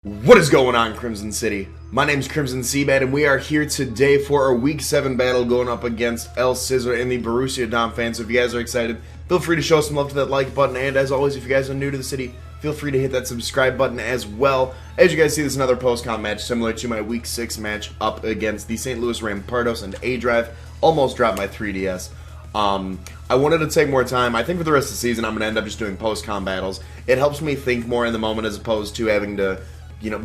What is going on, Crimson City? My name's Crimson CBAD, and we are here today for our Week 7 battle going up against ElScizor and the Borussia Donphan. So if you guys are excited, feel free to show some love to that like button, and as always, if you guys are new to the city, feel free to hit that subscribe button as well. As you guys see, this is another post-com match similar to my Week 6 match up against the St. Louis Rams Pirattatas and A-Drive. Almost dropped my 3DS. I wanted to take more time. I think for the rest of the season, I'm going to end up just doing post-com battles. It helps me think more in the moment as opposed to having to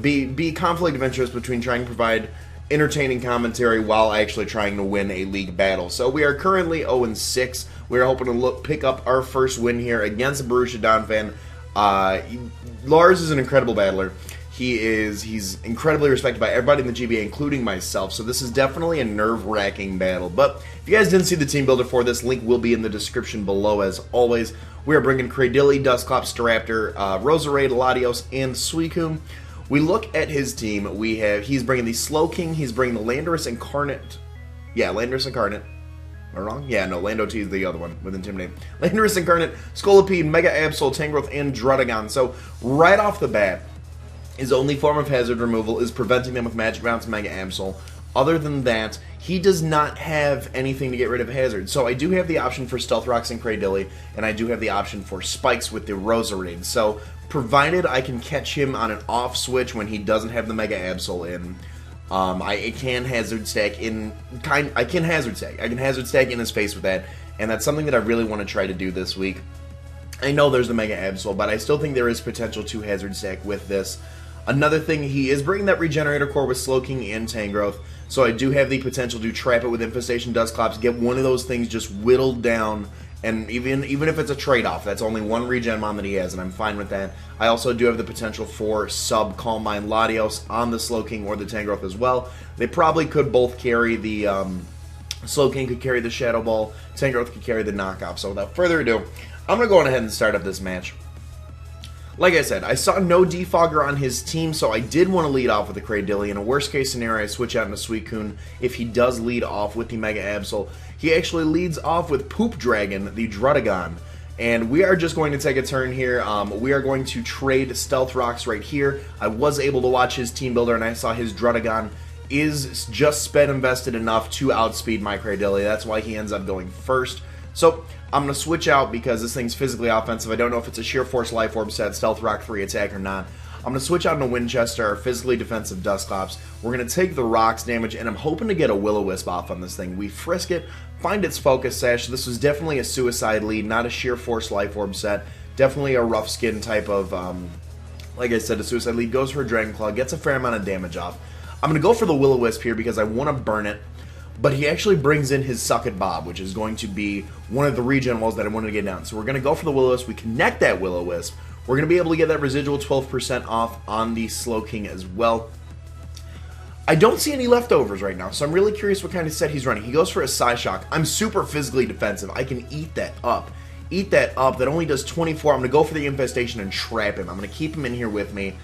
be conflict of interest between trying to provide entertaining commentary while actually trying to win a league battle. So we are currently 0-6. We are hoping to pick up our first win here against the Borussia Donphan. Lars is an incredible battler. He's incredibly respected by everybody in the GBA, including myself. So this is definitely a nerve-wracking battle. But if you guys didn't see the team builder for this, link will be in the description below as always. We are bringing Cradilli, Dustclops, Staraptor, Roserade, Latios, and Suicune. We look at his team. He's bringing the Slowking. He's bringing the Landorus Incarnate. Yeah, Landorus Incarnate. Am I wrong? Yeah, no, Lando T is the other one with Intimidate. Landorus Incarnate, Scolipede, Mega Absol, Tangrowth, and Druddigon. So right off the bat, his only form of hazard removal is preventing them with Magic Bounce, Mega Absol. Other than that, he does not have anything to get rid of hazard. So I do have the option for Stealth Rocks and Cradilli, and I do have the option for Spikes with the Roserade. So provided I can catch him on an off switch when he doesn't have the Mega Absol in, I can hazard stack in. I can hazard stack in his face with that, and that's something that I really want to try to do this week. I know there's the Mega Absol, but I still think there is potential to hazard stack with this. Another thing, he is bringing that Regenerator Core with Slowking and Tangrowth, so I do have the potential to trap it with Infestation, Dustclops, get one of those things just whittled down, and even if it's a trade-off, that's only one regen mon that he has, and I'm fine with that. I also do have the potential for sub Calm Mind Latios on the Slowking or the Tangrowth as well. They probably could both carry the Slowking could carry the Shadow Ball, Tangrowth could carry the knockoff. So without further ado, I'm going to go on ahead and start up this match. Like I said, I saw no Defogger on his team, so I did want to lead off with the Cradilli. In a worst-case scenario, I switch out into Suicune if he does lead off with the Mega Absol. He actually leads off with Poop Dragon, the Druddigon. And we are just going to take a turn here. We are going to trade Stealth Rocks right here. I was able to watch his team builder, and I saw his Druddigon is just sped invested enough to outspeed my Cradilli. That's why he ends up going first. So I'm going to switch out because this thing's physically offensive. I don't know if it's a Sheer Force Life Orb set, Stealth Rock 3 attack or not. I'm going to switch out into Winchester, our physically defensive Dustclops. We're going to take the Rocks damage, and I'm hoping to get a Will-O-Wisp off on this thing. We frisk it, find its Focus Sash. This was definitely a Suicide lead, not a Sheer Force Life Orb set. Definitely a Rough Skin type of, like I said, a Suicide lead. Goes for a Dragon Claw, gets a fair amount of damage off. I'm going to go for the Will-O-Wisp here because I want to burn it. But he actually brings in his Suck It Bob, which is going to be one of the regen walls that I wanted to get down. So we're going to go for the Will-O-Wisp. We connect that Will-O-Wisp. We're going to be able to get that residual 12% off on the Slowking as well. I don't see any leftovers right now, so I'm really curious what kind of set he's running. He goes for a Psyshock. I'm super physically defensive. I can eat that up. Eat that up. That only does 24. I'm going to go for the Infestation and trap him. I'm going to keep him in here with me,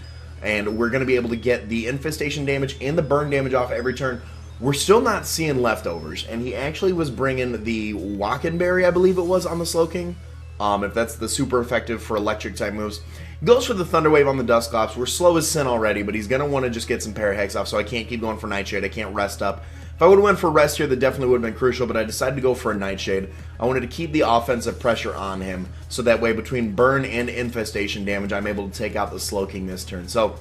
and we're going to be able to get the Infestation damage and the burn damage off every turn. We're still not seeing leftovers, and he actually was bringing the Wackenberry, I believe it was, on the Slowking. If that's the super effective for electric type moves. Goes for the Thunder Wave on the Dustclops. We're slow as sin already, but he's going to want to just get some Parahex off, so I can't keep going for Nightshade. I can't rest up. If I would have went for rest here, that definitely would have been crucial, but I decided to go for a Nightshade. I wanted to keep the offensive pressure on him, so that way between burn and infestation damage, I'm able to take out the Slowking this turn. So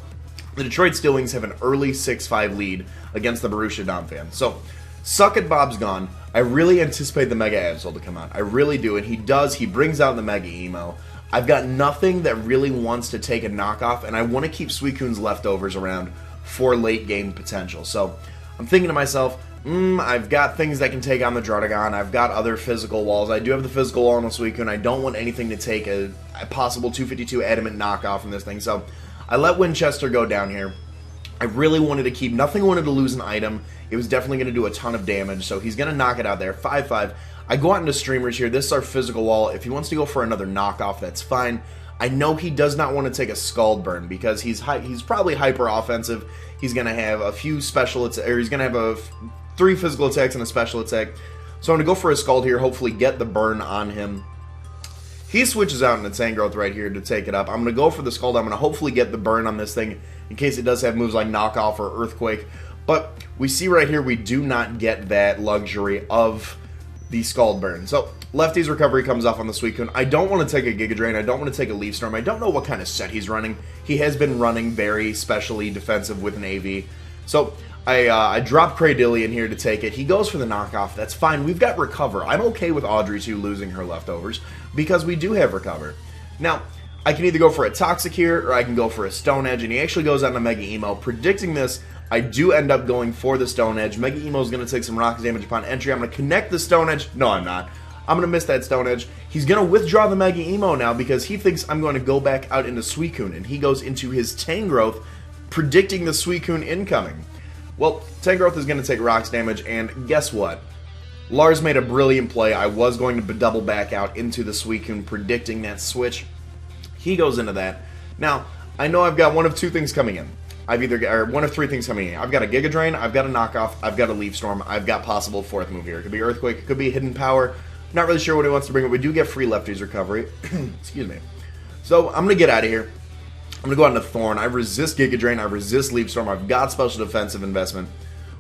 the Detroit Steel Wings have an early 6-5 lead against the Borussia Donphan. So, Suck It Bob's gone. I really anticipate the Mega Absol to come out. I really do, and he does. He brings out the Mega Emo. I've got nothing that really wants to take a knockoff, and I want to keep Suicune's leftovers around for late game potential. So, I'm thinking to myself, I've got things that can take on the Druddigon. I've got other physical walls. I do have the physical wall on the Suicune. I don't want anything to take a possible 252 Adamant knockoff from this thing. So, I let Winchester go down here. I really wanted to keep, nothing wanted to lose an item. It was definitely going to do a ton of damage, so he's going to knock it out there. 5-5. I go out into Streamers here. This is our physical wall. If he wants to go for another knockoff, that's fine. I know he does not want to take a Scald Burn because he's probably hyper offensive. He's going to have a few special attacks, or he's going to have 3 physical attacks and a special attack. So I'm going to go for a Scald here, hopefully get the burn on him. He switches out into Tangrowth right here to take it up. I'm going to go for the Scald. I'm going to hopefully get the burn on this thing. in case it does have moves like Knockoff or Earthquake. But we see right here we do not get that luxury of the Scald Burn. So Lefty's recovery comes off on the Suicune. I don't want to take a Giga Drain. I don't want to take a Leaf Storm. I don't know what kind of set he's running. He has been running very specially defensive with an AV. So I drop Cradilly in here to take it. He goes for the Knockoff. That's fine. We've got Recover. I'm okay with Audrey too losing her leftovers because we do have Recover. Now, I can either go for a Toxic here or I can go for a Stone Edge, and he actually goes on to Mega Emo. Predicting this, I do end up going for the Stone Edge. Mega Emo is going to take some rocks damage upon entry. I'm going to connect the Stone Edge. No, I'm not. I'm going to miss that Stone Edge. He's going to withdraw the Mega Emo now because he thinks I'm going to go back out into Suicune, and he goes into his Tangrowth, predicting the Suicune incoming. Well, Tangrowth is going to take rocks damage, and guess what? Lars made a brilliant play. I was going to double back out into the Suicune, predicting that switch. He goes into that. Now, I know I've got one of two things coming in. One of three things coming in. I've got a Giga Drain, I've got a Knockoff, I've got a Leaf Storm, I've got possible fourth move here. It could be Earthquake, it could be Hidden Power. Not really sure what he wants to bring, but we do get free Lefty's recovery. Excuse me. So, I'm going to get out of here. I'm going to go out into Thorn. I resist Giga Drain, I resist Leaf Storm, I've got special defensive investment.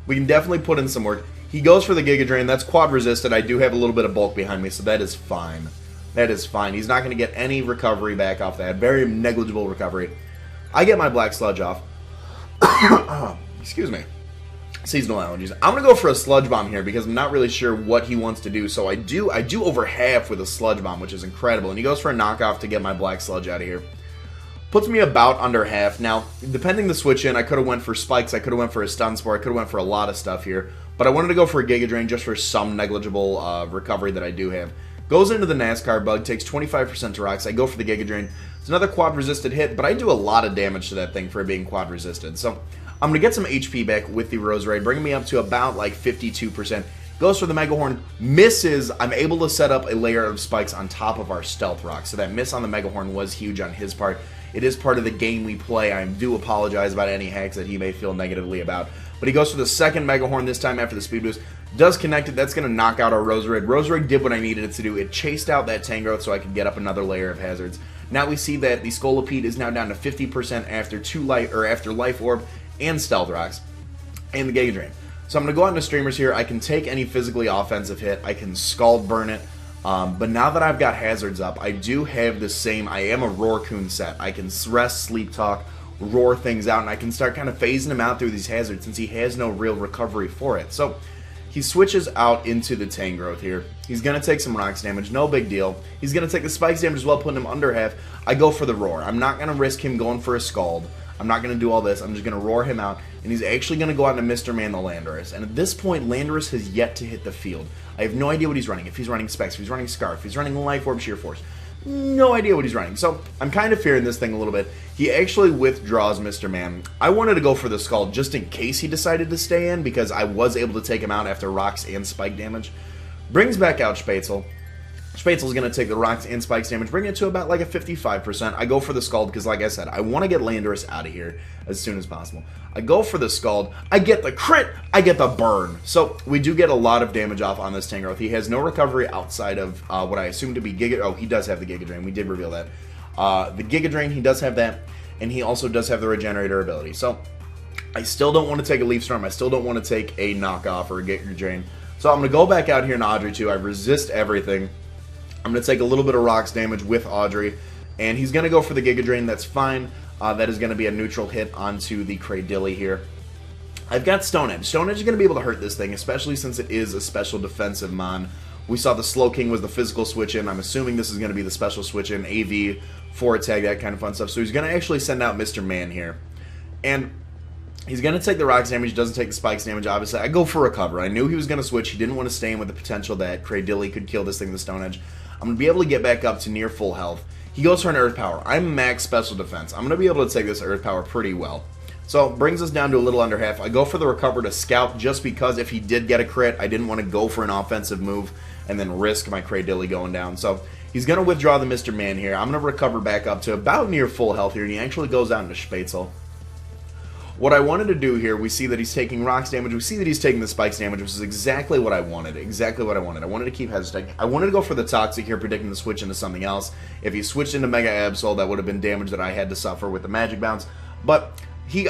We can definitely put in some work. He goes for the Giga Drain, that's quad resisted. I do have a little bit of bulk behind me, so that is fine. That is fine. He's not going to get any recovery back off that. Very negligible recovery. I get my Black Sludge off. Excuse me. Seasonal allergies. I'm going to go for a Sludge Bomb here because I'm not really sure what he wants to do. So I do over half with a Sludge Bomb, which is incredible. And he goes for a Knockoff to get my Black Sludge out of here. Puts me about under half. Now, depending the switch in, I could have went for Spikes. I could have went for a Stun Spore. I could have went for a lot of stuff here. But I wanted to go for a Giga Drain just for some negligible recovery that I do have. Goes into the NASCAR Bug, takes 25% to rocks. I go for the Giga Drain. It's another quad resisted hit, but I do a lot of damage to that thing for it being quad resisted. So I'm going to get some HP back with the Roserade, bringing me up to about like 52%. Goes for the Mega Horn, misses. I'm able to set up a layer of spikes on top of our Stealth Rock. So that miss on the Mega Horn was huge on his part. It is part of the game we play. I do apologize about any hacks that he may feel negatively about. But he goes for the second Mega Horn this time after the Speed Boost. Does connect it. That's going to knock out our Roserade. Roserade did what I needed it to do. It chased out that Tangrowth so I could get up another layer of hazards. Now we see that the Scolipede is now down to 50% after Life Orb and Stealth Rocks and the Giga Drain. So I'm going to go out into Streamers here. I can take any physically offensive hit. I can Scald Burn it. But now that I've got hazards up, I do have the same. I am a Roarcoon set. I can rest, sleep talk, roar things out, and I can start kind of phasing him out through these hazards since he has no real recovery for it. So he switches out into the Tangrowth here. He's going to take some rocks damage, no big deal. He's going to take the spikes damage as well, putting him under half. I go for the roar. I'm not going to risk him going for a Scald. I'm not going to do all this. I'm just going to roar him out, and he's actually going to go out into Mr. Man the Landorus. And at this point, Landorus has yet to hit the field. I have no idea what he's running. If he's running Specs, if he's running Scarf, if he's running Life Orb, Sheer Force. No idea what he's running. So I'm kind of fearing this thing a little bit. He actually withdraws Mr. Man. I wanted to go for the Scald just in case he decided to stay in because I was able to take him out after rocks and spike damage. Brings back out Spätzle. Spätzle's going to take the rocks and spikes damage, bring it to about like a 55%. I go for the Scald because, like I said, I want to get Landorus out of here as soon as possible. I go for the Scald. I get the crit. I get the burn. So we do get a lot of damage off on this Tangrowth. He has no recovery outside of what I assume to be Giga... Oh, he does have the Giga Drain. We did reveal that. The Giga Drain, he does have that, and he also does have the Regenerator ability. So I still don't want to take a Leaf Storm. I still don't want to take a Knockoff or a Giga Drain. So I'm going to go back out here in Audrey 2. I resist everything. I'm going to take a little bit of rocks damage with Audrey, and he's going to go for the Giga Drain. That's fine. That is going to be a neutral hit onto the Cradilly here. I've got Stone Edge. Stone Edge is going to be able to hurt this thing, especially since it is a special defensive mon. We saw the Slow King was the physical switch in. I'm assuming this is going to be the special switch in, AV, forward tag, that kind of fun stuff. So he's going to actually send out Mr. Man here. And he's going to take the rocks damage, doesn't take the spikes damage, obviously. I go for Recover. I knew he was going to switch. He didn't want to stay in with the potential that Cradilly could kill this thing with Stone Edge. I'm going to be able to get back up to near full health. He goes for an Earth Power. I'm max special defense. I'm going to be able to take this Earth Power pretty well. So, brings us down to a little under half. I go for the Recover to Scout just because if he did get a crit, I didn't want to go for an offensive move and then risk my Cradilly going down. So, he's going to withdraw the Mr. Man here. I'm going to recover back up to about near full health here, and he actually goes out into Spätzle. What I wanted to do here, we see that he's taking rocks damage. We see that he's taking the spikes damage, which is exactly what I wanted. Exactly what I wanted. I wanted to keep hesitating. I wanted to go for the Toxic here, predicting the switch into something else. If he switched into Mega Absol, that would have been damage that I had to suffer with the Magic Bounce. But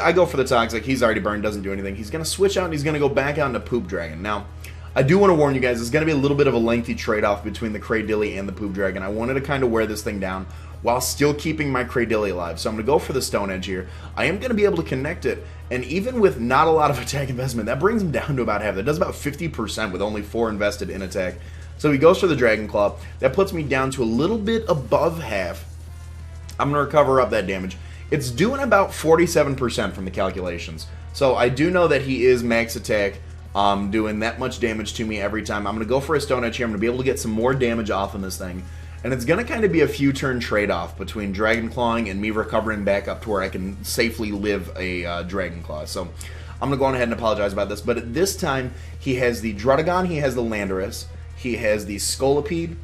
I go for the Toxic. He's already burned, doesn't do anything. He's going to switch out, and he's going to go back out into Poop Dragon. Now, I do want to warn you guys, it's going to be a little bit of a lengthy trade-off between the Cradilly and the Poop Dragon. I wanted to kind of wear this thing down while still keeping my Cradilly alive. So I'm going to go for the Stone Edge here. I am going to be able to connect it, and even with not a lot of attack investment, that brings him down to about half. That does about 50% with only 4 invested in attack. So he goes for the Dragon Claw. That puts me down to a little bit above half. I'm going to recover up that damage. It's doing about 47% from the calculations. So I do know that he is max attack, doing that much damage to me every time. I'm going to go for a Stone Edge here. I'm going to be able to get some more damage off on this thing. And it's going to kind of be a few turn trade-off between Dragon Clawing and me recovering back up to where I can safely live a Dragon Claw. So I'm going to go on ahead and apologize about this. But at this time, he has the Drudagon, he has the Landorus, he has the Scolipede,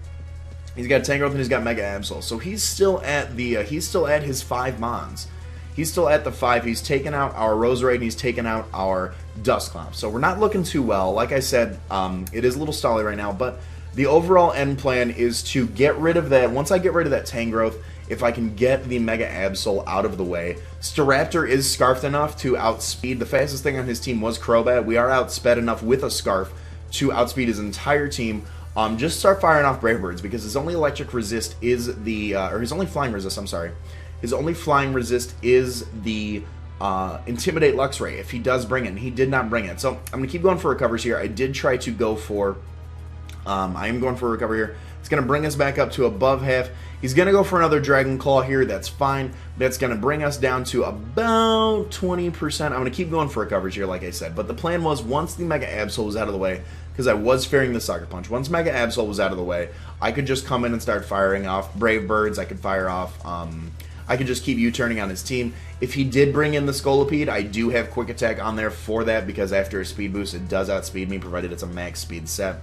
he's got Tangrowth, and he's got Mega Absol. So he's still at the his 5 Mons. He's still at the 5. He's taken out our Roserade, and he's taken out our Dusclops. So we're not looking too well. Like I said, it is a little stally right now, but the overall end plan is to get rid of that. Once I get rid of that Tangrowth, if I can get the Mega Absol out of the way. Staraptor is scarfed enough to outspeed. The fastest thing on his team was Crobat. We are outsped enough with a Scarf to outspeed his entire team. Just start firing off Brave Birds, because his only electric resist is the, or his only flying resist, I'm sorry. His only flying resist is the Intimidate Luxray, if he does bring it, and he did not bring it. So I'm going to keep going for recovers here. I did try to go for, I am going for a recovery here. It's going to bring us back up to above half. He's going to go for another Dragon Claw here. That's fine. That's going to bring us down to about 20%. I'm going to keep going for recovers here, like I said. But the plan was, once the Mega Absol was out of the way, because I was fearing the Sucker Punch, once Mega Absol was out of the way, I could just come in and start firing off Brave Birds. I could fire off, I could just keep U-turning on his team. If he did bring in the Scolipede, I do have Quick Attack on there for that, because after a Speed Boost, it does outspeed me, provided it's a max speed set.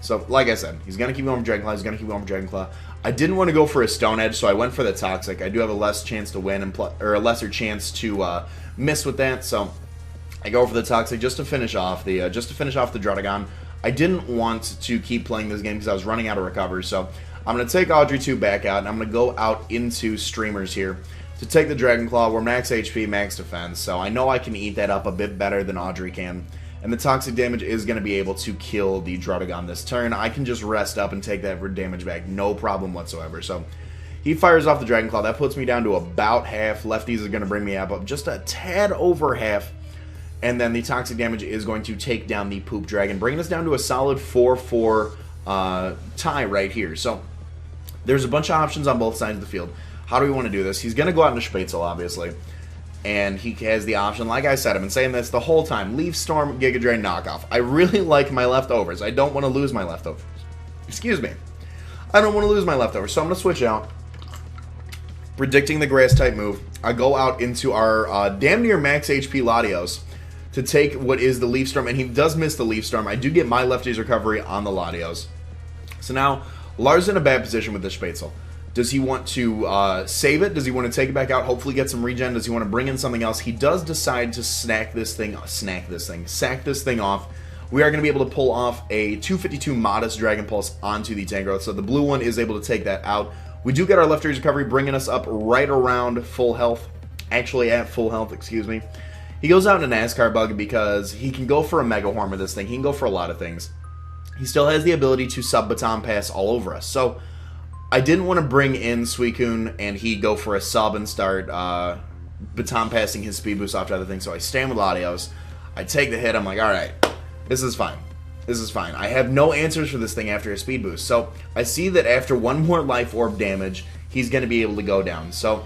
So, like I said, he's going to keep going with Dragon Claw. He's going to keep going with Dragon Claw. I didn't want to go for a Stone Edge, so I went for the Toxic. I do have a less chance to win, or a lesser chance to miss with that, so I go for the Toxic just to finish off the Drudagon. I didn't want to keep playing this game because I was running out of recovers, so I'm going to take Audrey 2 back out, and I'm going to go out into Streamers here to take the Dragon Claw. We're max HP, max defense, so I know I can eat that up a bit better than Audrey can. And the Toxic damage is going to be able to kill the Drudagon this turn. I can just rest up and take that damage back, no problem whatsoever. So he fires off the Dragon Claw. That puts me down to about half. Lefties are going to bring me up just a tad over half. And then the Toxic damage is going to take down the Poop Dragon, bringing us down to a solid 4-4 tie right here. So there's a bunch of options on both sides of the field. How do we want to do this? He's going to go out into Spätzle, obviously. And he has the option, like I said, I've been saying this the whole time, Leaf Storm, Giga Drain, Knockoff. I really like my leftovers. I don't want to lose my leftovers. Excuse me. I don't want to lose my leftovers, so I'm going to switch out. Predicting the Grass-type move, I go out into our damn near max HP Latios to take what is the Leaf Storm, and he does miss the Leaf Storm. I do get my lefties recovery on the Latios. So now, Lars is in a bad position with this Spätzle. Does he want to save it? Does he want to take it back out, hopefully get some regen? Does he want to bring in something else? He does decide to sack this thing off. We are going to be able to pull off a 252 Modest Dragon Pulse onto the Tangrowth, so the blue one is able to take that out. We do get our lefties recovery, bringing us up right around full health. Actually at full health, excuse me. He goes out in a NASCAR bug because he can go for a Mega Horn with this thing. He can go for a lot of things. He still has the ability to sub-baton pass all over us, so I didn't want to bring in Suicune and he go for a sub and start baton passing his speed boost off to other things. So I stand with Latios. I take the hit. I'm like, alright, this is fine. This is fine. I have no answers for this thing after a speed boost. So I see that after one more Life Orb damage, he's going to be able to go down. So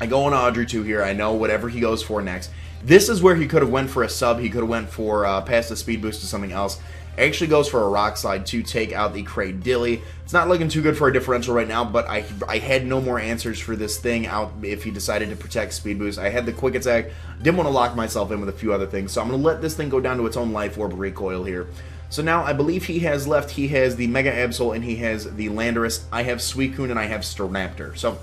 I go on Audrey 2 here. I know whatever he goes for next. This is where he could have went for a sub. He could have went for past the speed boost to something else. Actually goes for a Rock Slide to take out the Cradilly. It's not looking too good for a differential right now, but I had no more answers for this thing out if he decided to protect Speed Boost. I had the Quick Attack. Didn't want to lock myself in with a few other things, so I'm going to let this thing go down to its own Life Orb recoil here. So now I believe he has left, he has the Mega Absol and he has the Landorus. I have Suicune and I have Staraptor. So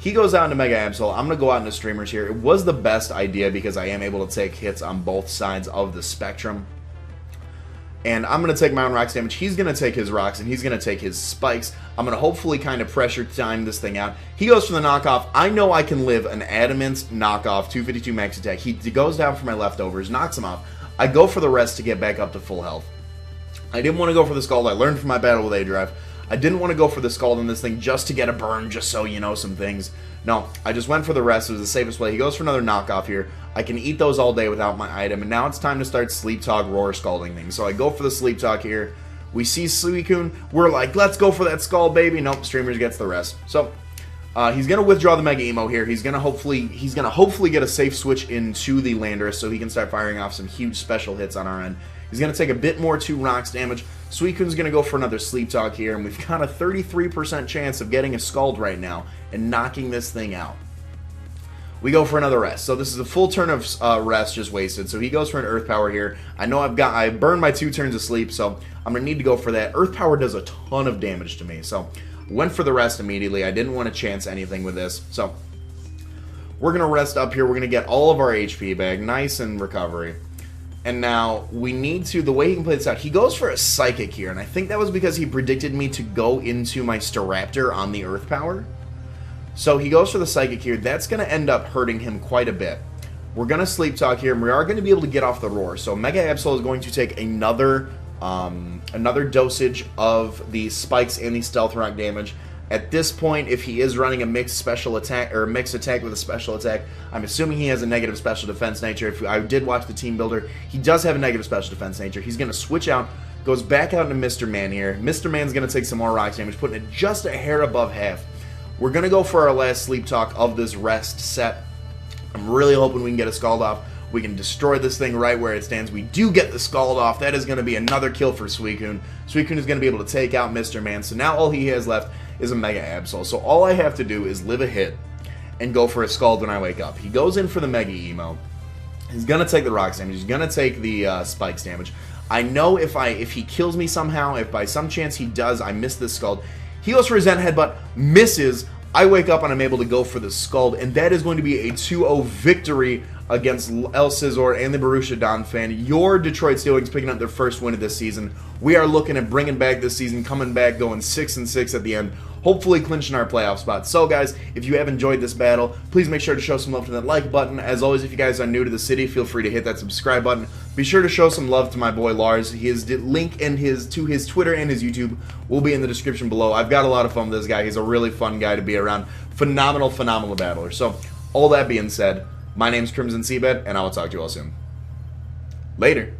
he goes out into Mega Absol. I'm going to go out into Streamers here. It was the best idea because I am able to take hits on both sides of the spectrum. And I'm going to take my own rocks damage. He's going to take his rocks, and he's going to take his spikes. I'm going to hopefully kind of pressure time this thing out. He goes for the knockoff. I know I can live an adamant knockoff, 252 max attack. He goes down for my leftovers, knocks him off. I go for the rest to get back up to full health. I didn't want to go for the Scald. I learned from my battle with A-Drive. I didn't want to go for the Scald on this thing just to get a burn, just so you know some things. No, I just went for the rest. It was the safest play. He goes for another knockoff here. I can eat those all day without my item, and now it's time to start Sleep Talk, Roar, Scalding things. So I go for the Sleep Talk here. We see Suicune. We're like, let's go for that Scald, baby. Nope, Streamers gets the rest. So he's gonna withdraw the Mega Emo here. He's gonna hopefully get a safe switch into the Landorus so he can start firing off some huge special hits on our end. He's gonna take a bit more 2 rocks damage. Suicune's gonna go for another Sleep Talk here, and we've got a 33% chance of getting a Scald right now and knocking this thing out. We go for another rest. So this is a full turn of rest just wasted. So he goes for an Earth Power here. I know I burned my 2 turns of sleep, so I'm gonna need to go for that. Earth Power does a ton of damage to me, so went for the rest immediately. I didn't want to chance anything with this, so we're gonna rest up here. We're gonna get all of our HP back, nice and recovery. And now we need to, the way he can play this out, he goes for a Psychic here, and I think that was because he predicted me to go into my Staraptor on the Earth Power. So he goes for the Psychic here. That's going to end up hurting him quite a bit. We're going to Sleep Talk here, and we are going to be able to get off the Roar. So Mega Absol is going to take another dosage of the Spikes and the Stealth Rock damage. At this point, if he is running a mixed special attack, or a mixed attack with a special attack, I'm assuming he has a negative special defense nature. If I did watch the Team Builder, he does have a negative special defense nature. He's going to switch out, goes back out into Mr. Man here. Mr. Man's going to take some more rocks damage, putting it just a hair above half. We're going to go for our last Sleep Talk of this rest set. I'm really hoping we can get a Scald off. We can destroy this thing right where it stands. We do get the Scald off. That is going to be another kill for Suicune. Suicune is going to be able to take out Mr. Man. So now all he has left is a Mega Absol. So all I have to do is live a hit and go for a Scald when I wake up. He goes in for the Mega Emo. He's going to take the rocks damage. He's going to take the spikes damage. I know if he kills me somehow, if by some chance he does, I miss this Scald. He goes for a Zen Headbutt, misses. I wake up and I'm able to go for the Scald, and that is going to be a 2-0 victory against ElScizor and the Borussia Donphan. Your Detroit Steel Wings picking up their first win of this season. We are looking at bringing back this season, coming back, going 6-6 at the end, hopefully clinching our playoff spot. So guys, if you have enjoyed this battle, please make sure to show some love to that like button. As always, if you guys are new to the city, feel free to hit that subscribe button. Be sure to show some love to my boy Lars. His link to his Twitter and his YouTube will be in the description below. I've got a lot of fun with this guy. He's a really fun guy to be around. Phenomenal battler. So, all that being said, my name's Crimson CBAD, and I will talk to you all soon. Later.